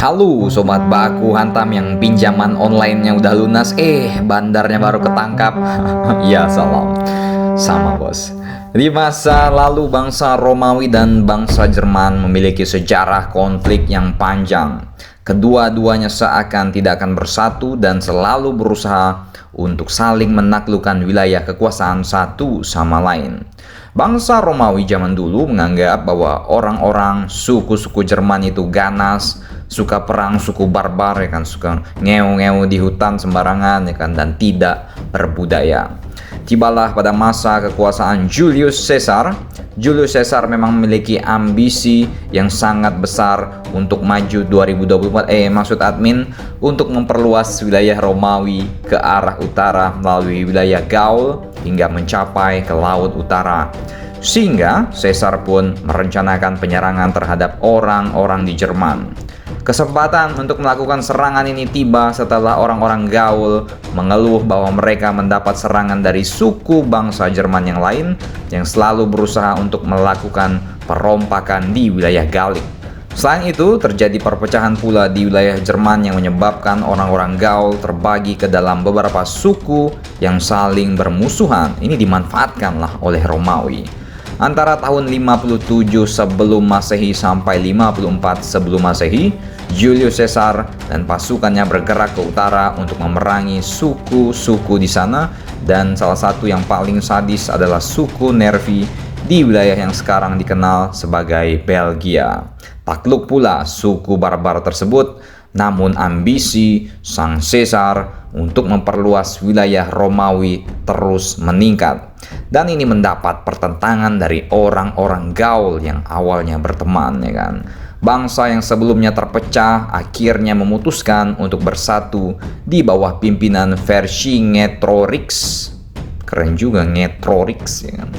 Halo sobat baku hantam yang pinjaman online-nya udah lunas, bandarnya baru ketangkap. Ya salam. Sama bos. Di masa lalu bangsa Romawi dan bangsa Jerman memiliki sejarah konflik yang panjang. Kedua-duanya seakan tidak akan bersatu dan selalu berusaha untuk saling menaklukkan wilayah kekuasaan satu sama lain. Bangsa Romawi zaman dulu menganggap bahwa orang-orang suku-suku Jerman itu ganas, suka perang, suku barbar, ya kan, suka ngeu-ngeu di hutan sembarangan, ya kan, dan tidak berbudaya. Tibalah pada masa kekuasaan Julius Caesar. Julius Caesar memang memiliki ambisi yang sangat besar untuk maju 2024, maksud admin, untuk memperluas wilayah Romawi ke arah utara melalui wilayah Gaul hingga mencapai ke Laut Utara. Sehingga Caesar pun merencanakan penyerangan terhadap orang-orang di Jerman. Kesempatan untuk melakukan serangan ini tiba setelah orang-orang Gaul mengeluh bahwa mereka mendapat serangan dari suku bangsa Jerman yang lain yang selalu berusaha untuk melakukan perompakan di wilayah Gallik. Selain itu, terjadi perpecahan pula di wilayah Jerman yang menyebabkan orang-orang Gaul terbagi ke dalam beberapa suku yang saling bermusuhan. Ini dimanfaatkanlah oleh Romawi. Antara tahun 57 sebelum Masehi sampai 54 sebelum Masehi, Julius Caesar dan pasukannya bergerak ke utara untuk memerangi suku-suku di sana, dan salah satu yang paling sadis adalah suku Nervi di wilayah yang sekarang dikenal sebagai Belgia. Takluk pula suku barbar tersebut, namun ambisi sang Caesar untuk memperluas wilayah Romawi terus meningkat. Dan ini mendapat pertentangan dari orang-orang Gaul yang awalnya berteman, ya kan. Bangsa yang sebelumnya terpecah akhirnya memutuskan untuk bersatu di bawah pimpinan Vercingetorix. Keren juga Ngetorix, ya kan.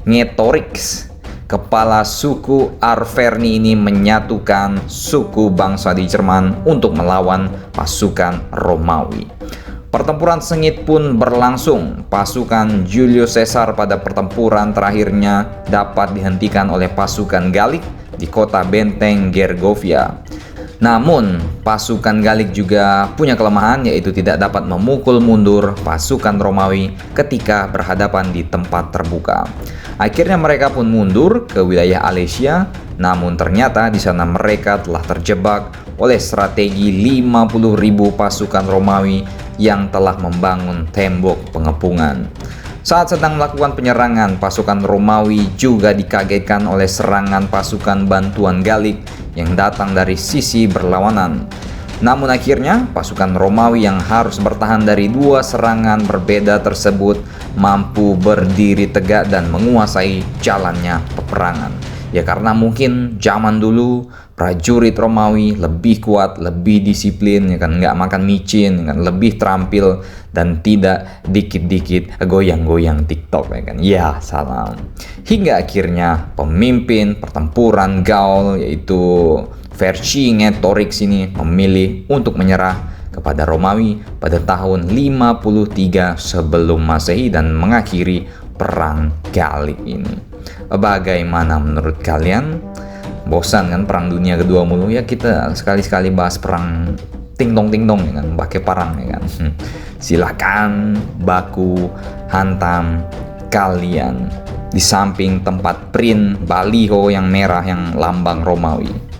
Ngetorix, kepala suku Arverni, ini menyatukan suku bangsa di Jerman untuk melawan pasukan Romawi. Pertempuran sengit pun berlangsung. Pasukan Julius Caesar pada pertempuran terakhirnya dapat dihentikan oleh pasukan Gallik di kota benteng Gergovia. Namun, pasukan Gallik juga punya kelemahan, yaitu tidak dapat memukul mundur pasukan Romawi ketika berhadapan di tempat terbuka. Akhirnya mereka pun mundur ke wilayah Alesia, namun ternyata di sana mereka telah terjebak oleh strategi 50.000 pasukan Romawi yang telah membangun tembok pengepungan. Saat sedang melakukan penyerangan, pasukan Romawi juga dikagetkan oleh serangan pasukan bantuan Gallik yang datang dari sisi berlawanan. Namun akhirnya pasukan Romawi yang harus bertahan dari dua serangan berbeda tersebut mampu berdiri tegak dan menguasai jalannya peperangan. Ya karena mungkin zaman dulu prajurit Romawi lebih kuat, lebih disiplin, ya kan, nggak makan micin, ya kan, lebih terampil dan tidak dikit-dikit goyang-goyang TikTok, ya kan. Ya salam. Hingga akhirnya pemimpin pertempuran Gaul yaitu Vercingetorix ini memilih untuk menyerah kepada Romawi pada tahun 53 sebelum Masehi dan mengakhiri perang Gallik ini. Bagaimana menurut kalian? Bosan kan perang dunia kedua mulu? Ya kita sekali-sekali bahas perang ting-tong ya kan, pakai parang, ya kan. Silakan baku hantam kalian di samping tempat print baliho yang merah yang lambang Romawi.